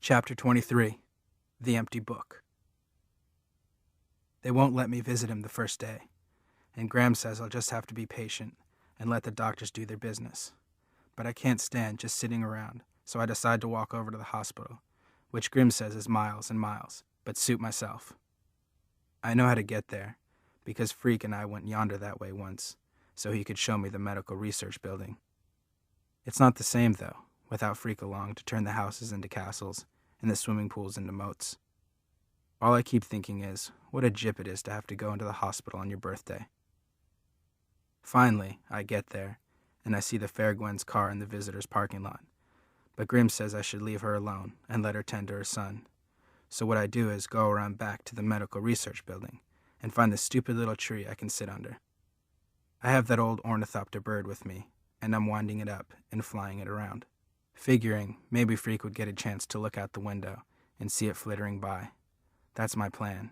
Chapter 23. The Empty Book. They won't let me visit him the first day, and Graham says I'll just have to be patient and let the doctors do their business. But I can't stand just sitting around, so I decide to walk over to the hospital, which Grim says is miles and miles, but suit myself. I know how to get there, because Freak and I went yonder that way once, so he could show me the medical research building. It's not the same, though, without Freak along to turn the houses into castles and the swimming pools into moats. All I keep thinking is, what a jip it is to have to go into the hospital on your birthday. Finally, I get there, and I see the Fair Gwen's car in the visitors' parking lot, but Grim says I should leave her alone and let her tend to her son. So what I do is go around back to the medical research building and find the stupid little tree I can sit under. I have that old ornithopter bird with me, and I'm winding it up and flying it around, figuring maybe Freak would get a chance to look out the window and see it flittering by. That's my plan,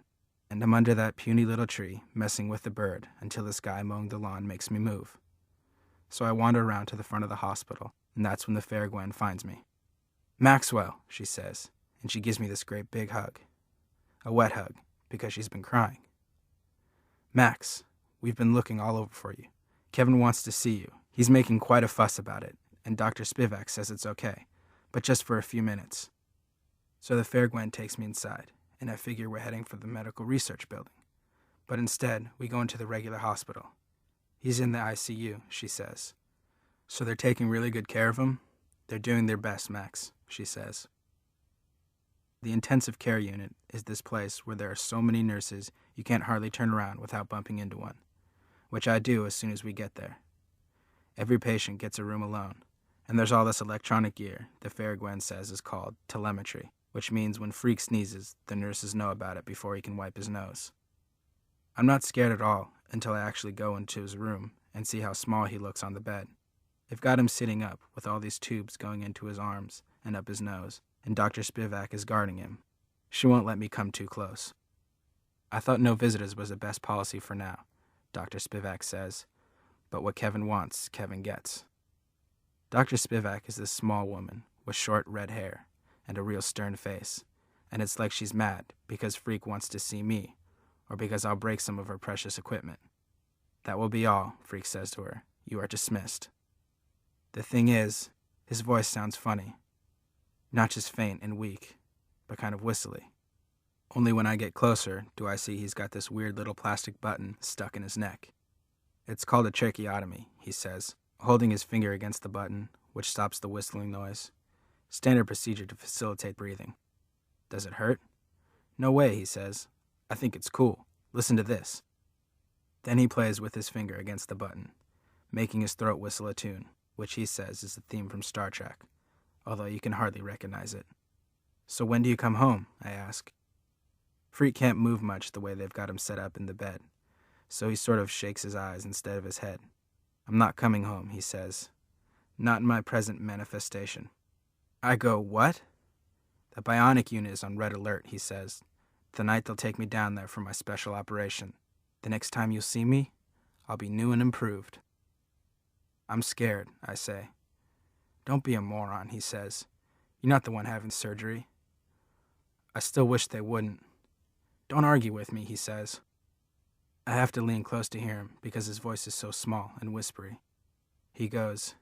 and I'm under that puny little tree, messing with the bird until this guy mowing the lawn makes me move. So I wander around to the front of the hospital, and that's when the Fair Gwen finds me. "Maxwell," she says, and she gives me this great big hug. A wet hug, because she's been crying. "Max, we've been looking all over for you. Kevin wants to see you. He's making quite a fuss about it, and Dr. Spivak says it's okay, but just for a few minutes." So the Fair Gwen takes me inside, and I figure we're heading for the medical research building. But instead, we go into the regular hospital. "He's in the ICU," she says. "So they're taking really good care of him?" "They're doing their best, Max," she says. The intensive care unit is this place where there are so many nurses you can't hardly turn around without bumping into one, which I do as soon as we get there. Every patient gets a room alone, and there's all this electronic gear the Fair Gwen says is called telemetry, which means when Freak sneezes, the nurses know about it before he can wipe his nose. I'm not scared at all until I actually go into his room and see how small he looks on the bed. They've got him sitting up with all these tubes going into his arms and up his nose, and Dr. Spivak is guarding him. She won't let me come too close. "I thought no visitors was the best policy for now," Dr. Spivak says, "but what Kevin wants, Kevin gets." Dr. Spivak is this small woman with short red hair and a real stern face, and it's like she's mad because Freak wants to see me, or because I'll break some of her precious equipment. "That will be all," Freak says to her. "You are dismissed." The thing is, his voice sounds funny. Not just faint and weak, but kind of whistly. Only when I get closer do I see he's got this weird little plastic button stuck in his neck. "It's called a tracheotomy," he says, holding his finger against the button, which stops the whistling noise. Standard procedure to facilitate breathing. "Does it hurt?" "No way," he says. "I think it's cool. Listen to this." Then he plays with his finger against the button, making his throat whistle a tune, which he says is the theme from Star Trek, although you can hardly recognize it. "So when do you come home?" I ask. Freak can't move much the way they've got him set up in the bed, so he sort of shakes his eyes instead of his head. "I'm not coming home," he says. "Not in my present manifestation." I go, "What?" "The bionic unit is on red alert," he says. "The night they'll take me down there for my special operation. The next time you'll see me, I'll be new and improved." "I'm scared," I say. "Don't be a moron," he says. "You're not the one having surgery." I still wish they wouldn't. "Don't argue with me," he says. I have to lean close to hear him because his voice is so small and whispery. He goes,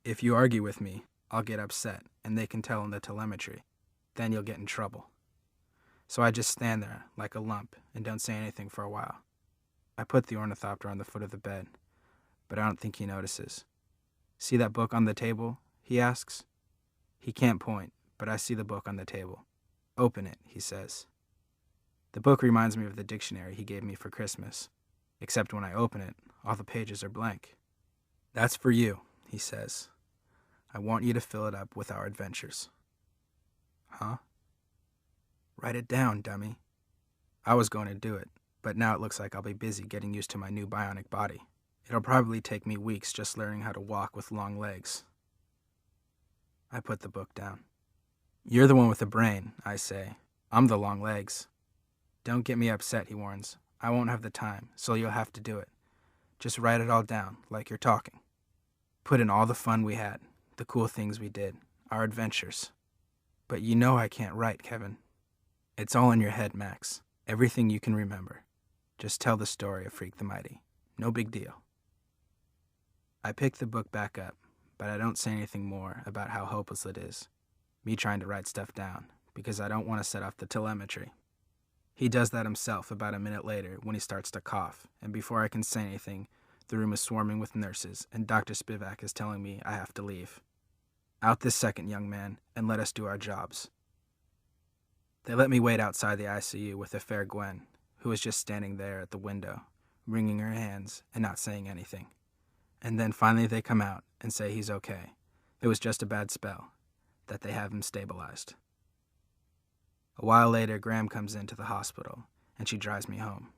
"If you argue with me, I'll get upset, and they can tell in the telemetry. Then you'll get in trouble." So I just stand there like a lump and don't say anything for a while. I put the ornithopter on the foot of the bed, but I don't think he notices. "See that book on the table?" he asks. He can't point, but I see the book on the table. "Open it," he says. The book reminds me of the dictionary he gave me for Christmas, except when I open it, all the pages are blank. "That's for you," he says. "I want you to fill it up with our adventures." "Huh?" "Write it down, dummy." I was going to do it, but now it looks like I'll be busy getting used to my new bionic body. It'll probably take me weeks just learning how to walk with long legs. I put the book down. "You're the one with the brain," I say. "I'm the long legs." "Don't get me upset," he warns. "I won't have the time, so you'll have to do it. Just write it all down, like you're talking. Put in all the fun we had, the cool things we did, our adventures." But you know I can't write, Kevin. It's all in your head, Max. Everything you can remember. Just tell the story of Freak the Mighty. No big deal. I pick the book back up, but I don't say anything more about how hopeless it is, me trying to write stuff down, because I don't want to set off the telemetry. He does that himself about a minute later when he starts to cough, and before I can say anything, the room is swarming with nurses, and Dr. Spivak is telling me I have to leave. Out this second, young man, and let us do our jobs. They let me wait outside the ICU with the fair Gwen, who was just standing there at the window, wringing her hands and not saying anything. And then finally they come out and say he's okay. It was just a bad spell, that they have him stabilized. A while later, Graham comes into the hospital, and she drives me home.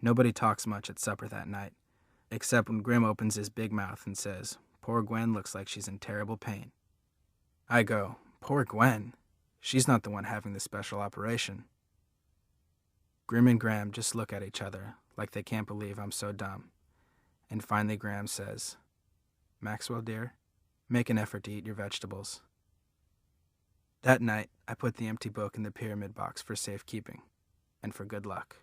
Nobody talks much at supper that night, except when Grim opens his big mouth and says, "Poor Gwen looks like she's in terrible pain." I go, "Poor Gwen? She's not the one having the special operation." Grim and Graham just look at each other like they can't believe I'm so dumb. And finally Graham says, "Maxwell, dear, make an effort to eat your vegetables." That night, I put the empty book in the pyramid box for safekeeping and for good luck.